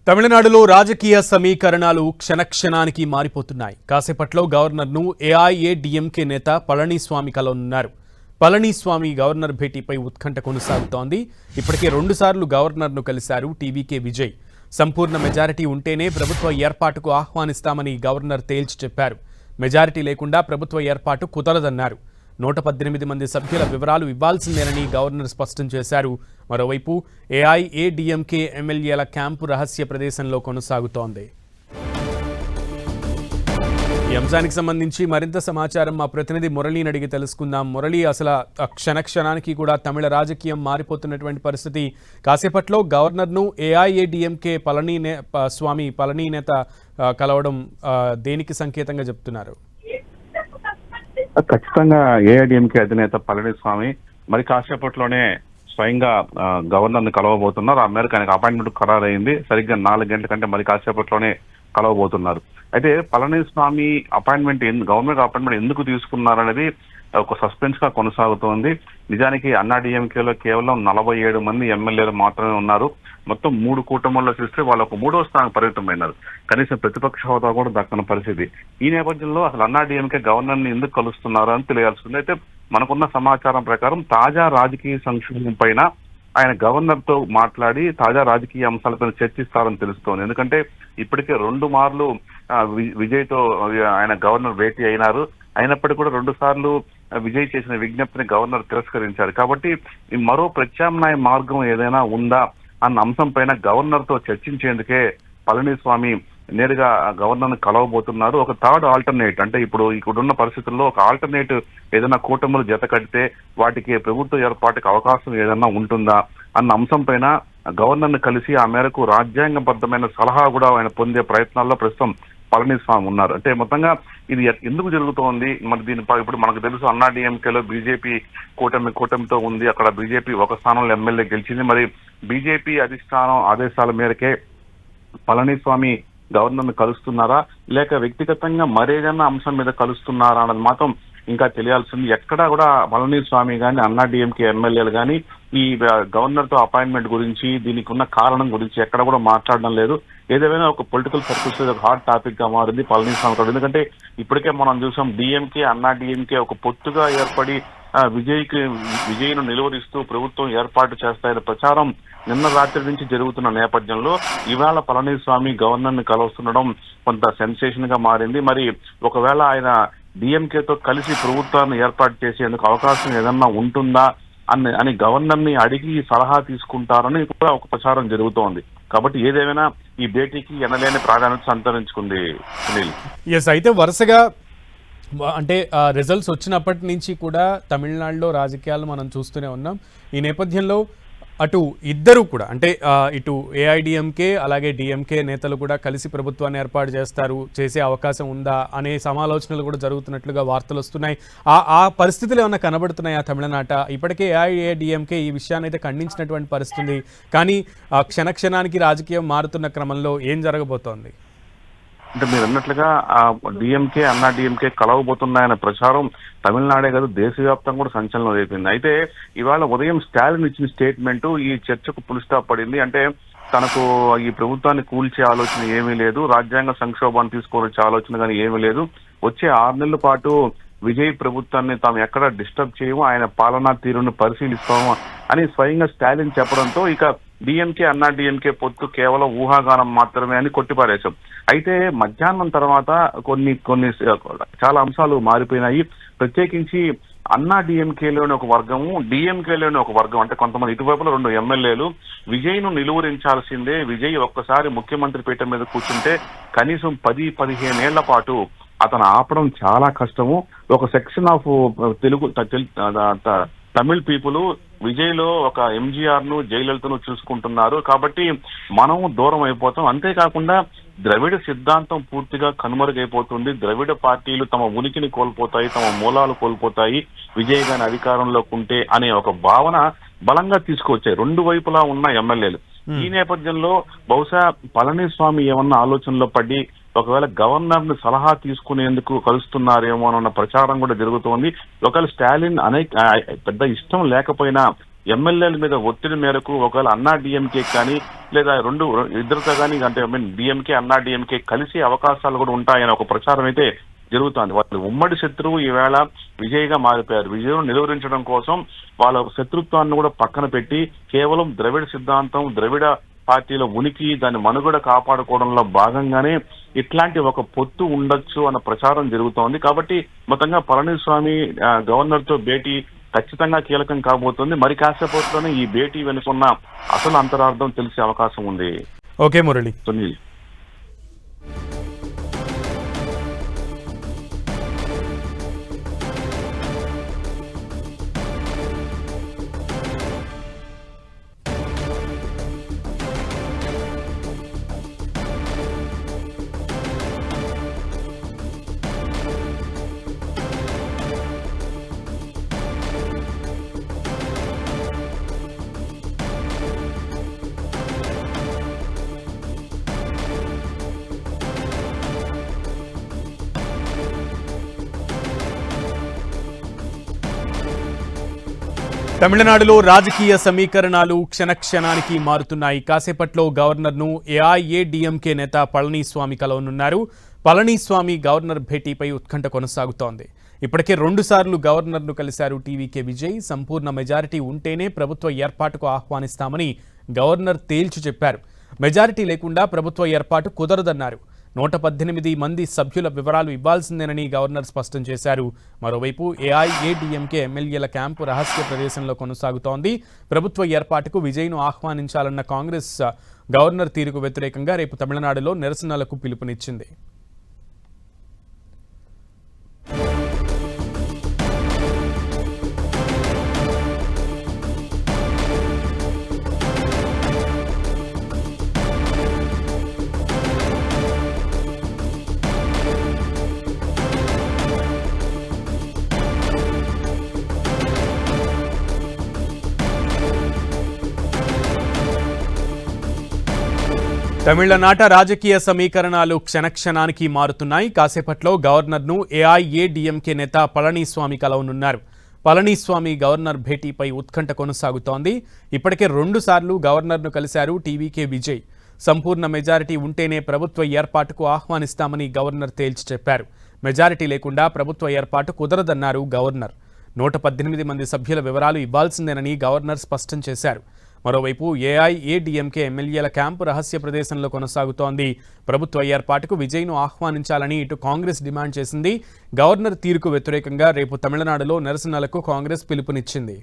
తమిళనాడులో రాజకీయ సమీకరణాలు క్షణక్షణానికి మారిపోతున్నాయి. కాసేపట్లో గవర్నర్ను ఏఐఏడీఎంకే నేత పళనిస్వామి కలవనున్నారు. పళనిస్వామి గవర్నర్ భేటీపై ఉత్కంఠ కొనసాగుతోంది. ఇప్పటికే 2 సార్లు గవర్నర్ను కలిశారు టీవీకే విజయ్. సంపూర్ణ మెజారిటీ ఉంటేనే ప్రభుత్వ ఏర్పాటుకు ఆహ్వానిస్తామని గవర్నర్ తేల్చి చెప్పారు. మెజారిటీ లేకుండా ప్రభుత్వ ఏర్పాటు కుదరదన్నారు. 118 మంది సభ్యుల వివరాలు ఇవ్వాల్సిందేనని గవర్నర్ స్పష్టం చేశారు. మరోవైపు ఏఐఏడీఎంకే ఎమ్మెల్యేల క్యాంపు రహస్య ప్రదేశంలో కొనసాగుతోంది. ఈ అంశానికి సంబంధించి మరింత సమాచారం మా ప్రతినిధి మురళిని అడిగి తెలుసుకుందాం. మురళి, అసలు క్షణక్షణానికి కూడా తమిళ రాజకీయం మారిపోతున్నటువంటి పరిస్థితి. కాసేపట్లో గవర్నర్ను ఏఐఏడీఎంకే పళని నేత కలవడం దేనికి సంకేతంగా చెప్తున్నారు? ఖచ్చితంగా ఏఐడీఎంకే అధినేత పళనిస్వామి మరి కాసేపట్లోనే స్వయంగా గవర్నర్ ని కలవబోతున్నారు. ఆ మేరకు ఆయనకు అపాయింట్మెంట్ ఖరారైంది. సరిగ్గా 4 గంటల కంటే మరి కాసేపట్లోనే కలవబోతున్నారు. అయితే పళనిస్వామి గవర్నమెంట్ అపాయింట్మెంట్ ఎందుకు తీసుకున్నారనేది ఒక సస్పెన్స్ గా కొనసాగుతోంది. నిజానికి అన్నాడీఎంకేలో కేవలం 47 మంది ఎమ్మెల్యేలు మాత్రమే ఉన్నారు. మొత్తం 3 కూటముల్లో చూస్తే వాళ్ళకు 3వ స్థానం పరిమితమైనారు. కనీసం ప్రతిపక్ష హోదా కూడా దక్కని పరిస్థితి. ఈ నేపథ్యంలో అసలు అన్నాడీఎంకే గవర్నర్ ని ఎందుకు కలుస్తున్నారు అని తెలియాల్సింది. అయితే మనకున్న సమాచారం ప్రకారం తాజా రాజకీయ సంక్షోభం పైన ఆయన గవర్నర్ తో మాట్లాడి తాజా రాజకీయ అంశాలపై చర్చిస్తారని తెలుస్తోంది. ఎందుకంటే ఇప్పటికే 2 మార్లు విజయ్ తో ఆయన గవర్నర్ భేటీ అయినప్పటికీ కూడా 2 సార్లు విజయ్ చేసిన విజ్ఞప్తిని గవర్నర్ తిరస్కరించారు. కాబట్టి మరో ప్రత్యామ్నాయ మార్గం ఏదైనా ఉందా అన్న అంశం పైన గవర్నర్ తో చర్చించేందుకే పళనిస్వామి నేరుగా గవర్నర్ ని కలవబోతున్నారు. ఒక థర్డ్ ఆల్టర్నేట్ అంటే ఇప్పుడున్న పరిస్థితుల్లో ఒక ఆల్టర్నేటివ్ ఏదైనా కూటములు జత కడితే వాటికి ప్రభుత్వ ఏర్పాటుకి అవకాశం ఏదైనా ఉంటుందా అన్న అంశం పైన గవర్నర్ ని కలిసి ఆ మేరకు రాజ్యాంగబద్ధమైన సలహా కూడా ఆయన పొందే ప్రయత్నాల్లో ప్రస్తుతం పళనిస్వామి ఉన్నారు. అంటే మొత్తంగా ఇది ఎందుకు జరుగుతోంది మరి ఇప్పుడు మనకు తెలుసు అన్నాడీఎంకేలో బీజేపీ కూటమితో ఉంది. అక్కడ బీజేపీ 1 స్థానంలో ఎమ్మెల్యే గెలిచింది. మరి బీజేపీ అధిష్టానం ఆదేశాల మేరకే పళనిస్వామి గవర్నర్ ని కలుస్తున్నారా లేక వ్యక్తిగతంగా మరేదైనా అంశం మీద కలుస్తున్నారా అన్నది మాత్రం ఇంకా తెలియాల్సింది. ఎక్కడా కూడా పళనిస్వామి గాని అన్నాడీఎంకే ఎమ్మెల్యేలు గాని ఈ గవర్నర్ తో అపాయింట్మెంట్ గురించి దీనికి ఉన్న కారణం గురించి ఎక్కడ కూడా మాట్లాడడం లేదు. ఏదేమైనా ఒక పొలిటికల్ సర్కిల్స్ ఒక హాట్ టాపిక్ గా మారింది పళనిస్వామి గారు. ఎందుకంటే ఇప్పటికే మనం చూసాం డిఎంకే అన్నాడీఎంకే ఒక పొత్తుగా ఏర్పడి విజయ్ను నిలువరిస్తూ ప్రభుత్వం ఏర్పాటు చేస్తాయనే ప్రచారం నిన్న రాత్రి నుంచి జరుగుతున్న నేపథ్యంలో ఇవాళ పళనిస్వామి గవర్నర్ ని కలుస్తుండడం కొంత సెన్సేషన్ గా మారింది. మరి ఒకవేళ ఆయన డిఎంకేతో కలిసి ప్రభుత్వాన్ని ఏర్పాటు చేసేందుకు అవకాశం ఏదన్నా ఉంటుందా అని గవర్నర్ ని అడిగి సలహా తీసుకుంటారని కూడా ఒక ప్రచారం జరుగుతోంది. కాబట్టి ఏదేమైనా ఈ భేటీకి ఎనలేని ప్రాధాన్యత సంతరించుకుంది సునీల్. అయితే వరుసగా అంటే రిజల్ట్స్ వచ్చినప్పటి నుంచి కూడా తమిళనాడులో రాజకీయాలు మనం చూస్తూనే ఉన్నాం. ఈ నేపథ్యంలో అటు ఇద్దరు కూడా అంటే ఇటు ఏఐడీఎంకే అలాగే డిఎంకే నేతలు కూడా కలిసి ప్రభుత్వాన్ని ఏర్పాటు చేసే అవకాశం ఉందా అనే సమాలోచనలు కూడా జరుగుతున్నట్లుగా వార్తలు వస్తున్నాయి. ఆ పరిస్థితులు ఏమైనా కనబడుతున్నాయా తమిళనాట? ఇప్పటికే ఏఐఏడీఎంకే ఈ విషయాన్ని అయితే ఖండించినటువంటి పరిస్థితి. కానీ క్షణక్షణానికి రాజకీయం మారుతున్న క్రమంలో ఏం జరగబోతోంది? అంటే మీరు అన్నట్లుగా డిఎంకే అన్నాడీఎంకే కలవబోతున్నాయన్న ప్రచారం తమిళనాడే కాదు దేశవ్యాప్తంగా కూడా సంచలనం రేపింది. అయితే ఇవాళ ఉదయం స్టాలిన్ ఇచ్చిన స్టేట్మెంట్ ఈ చర్చకు ఫుల్ స్టాప్ పడింది. అంటే తనకు ఈ ప్రభుత్వాన్ని కూల్చే ఆలోచన ఏమీ లేదు, రాజ్యాంగ సంక్షోభాన్ని తీసుకొచ్చే ఆలోచన కానీ ఏమీ లేదు, వచ్చే 6 నెలల పాటు విజయ్ ప్రభుత్వాన్ని తాము ఎక్కడ డిస్టర్బ్ చేయము, ఆయన పాలనా తీరును పరిశీలిస్తాము అని స్వయంగా స్టాలిన్ చెప్పడంతో ఇక డిఎంకే అన్నాడీఎంకే పొత్తు కేవలం ఊహాగానం మాత్రమే అని కొట్టిపారేశాం. అయితే మధ్యాహ్నం తర్వాత కొన్ని చాలా అంశాలు మారిపోయినాయి. ప్రత్యేకించి అన్నాడీఎంకేలోని ఒక వర్గము డిఎంకేలోని ఒక వర్గం అంటే కొంతమంది ఇటువైపులో 2 ఎమ్మెల్యేలు విజయ్ను నిలువరించాల్సిందే, విజయ్ ఒక్కసారి ముఖ్యమంత్రి పీఠం మీద కూర్చుంటే కనీసం 10-15 ఏళ్ల పాటు అతను ఆపడం చాలా కష్టము. ఒక section of Tamil people Vijay లో ఒక ఎంజీఆర్ ను జయలలితను చూసుకుంటున్నారు. కాబట్టి మనం దూరం అయిపోతాం. అంతేకాకుండా ద్రవిడ సిద్ధాంతం పూర్తిగా కనుమరుగైపోతుంది. ద్రవిడ పార్టీలు తమ ఉనికిని కోల్పోతాయి, తమ మూలాలు కోల్పోతాయి విజయ్ గాని అధికారంలోకి ఉంటే అనే ఒక భావన బలంగా తీసుకొచ్చాయి 2 వైపులా ఉన్న ఎమ్మెల్యేలు. ఈ నేపథ్యంలో బహుశా పళనిస్వామి ఏమన్నా ఆలోచనలో పడి ఒకవేళ గవర్నర్ ని సలహా తీసుకునేందుకు కలుస్తున్నారేమో అన్న ప్రచారం కూడా జరుగుతోంది. ఒకవేళ స్టాలిన్ పెద్ద ఇష్టం లేకపోయినా ఎమ్మెల్యేల మీద ఒత్తిడి మేరకు ఒకవేళ అన్నా డిఎంకే కానీ లేదా ఇద్దరితో కానీ అంటే డిఎంకే అన్నా డిఎంకే కలిసి అవకాశాలు కూడా ఉంటాయని ఒక ప్రచారం అయితే జరుగుతోంది. వాళ్ళు ఉమ్మడి శత్రువు ఈవేళ విజయ్గా మారిపోయారు. విజయం నిలువరించడం కోసం వాళ్ళ శత్రుత్వాన్ని కూడా పక్కన పెట్టి కేవలం ద్రవిడ సిద్ధాంతం, ద్రవిడ పార్టీల ఉనికి, దాని మనుగడ కాపాడుకోవడంలో భాగంగానే ఇట్లాంటి ఒక పొత్తు ఉండొచ్చు అన్న ప్రచారం జరుగుతోంది. కాబట్టి మొత్తంగా పళనిస్వామి గవర్నర్ తో భేటీ ఖచ్చితంగా కీలకం కాబోతుంది. మరి కాసేపట్లోనే ఈ భేటీ వెనుకున్న అసలు అంతరార్థం తెలిసే అవకాశం ఉంది. ఓకే మురళి. సునీల్. తమిళనాడులో రాజకీయ సమీకరణాలు క్షణక్షణానికి మారుతున్నాయి. కాసేపట్లో గవర్నర్ను ఏఐఏడీఎంకే నేత పళనిస్వామి కలవనున్నారు. పళనిస్వామి గవర్నర్ భేటీపై ఉత్కంఠ కొనసాగుతోంది. ఇప్పటికే 2 సార్లు గవర్నర్ను కలిశారు టీవీకే విజయ్. సంపూర్ణ మెజారిటీ ఉంటేనే ప్రభుత్వ ఏర్పాటుకు ఆహ్వానిస్తామని గవర్నర్ తేల్చి చెప్పారు. మెజారిటీ లేకుండా ప్రభుత్వ ఏర్పాటు కుదరదన్నారు. 118 మంది సభ్యుల వివరాలు ఇవ్వాల్సిందేనని గవర్నర్ స్పష్టం చేశారు. మరోవైపు ఏఐఏడీఎంకే ఎమ్మెల్యేల క్యాంపు రహస్య ప్రదేశంలో కొనసాగుతోంది. ప్రభుత్వ ఏర్పాటుకు విజయ్ను ఆహ్వానించాలన్న కాంగ్రెస్ గవర్నర్ తీరుకు వ్యతిరేకంగా రేపు తమిళనాడులో నిరసనలకు పిలుపునిచ్చింది. తమిళనాట రాజకీయ సమీకరణాలు క్షణక్షణానికి మారుతున్నాయి. కాసేపట్లో గవర్నర్ను ఏఐఏడీఎంకే నేత పళనిస్వామి కలవనున్నారు. పళనిస్వామి గవర్నర్ భేటీపై ఉత్కంఠ కొనసాగుతోంది. ఇప్పటికే 2 సార్లు గవర్నర్ను కలిశారు టీవీకే విజయ్. సంపూర్ణ మెజారిటీ ఉంటేనే ప్రభుత్వ ఏర్పాటుకు ఆహ్వానిస్తామని గవర్నర్ తేల్చి చెప్పారు. మెజారిటీ లేకుండా ప్రభుత్వ ఏర్పాటు కుదరదన్నారు గవర్నర్. 118 మంది సభ్యుల వివరాలు ఇవ్వాల్సిందేనని గవర్నర్ స్పష్టం చేశారు. మరోవైపు ఏఐఏడీఎంకే ఎమ్మెల్యేల క్యాంపు రహస్య ప్రదేశంలో కొనసాగుతోంది. ప్రభుత్వ ఏర్పాటుకు విజయ్ను ఆహ్వానించాలని ఇటు కాంగ్రెస్ డిమాండ్ చేసింది. గవర్నర్ తీరుకు వ్యతిరేకంగా రేపు తమిళనాడులో నిరసనలకు కాంగ్రెస్ పిలుపునిచ్చింది.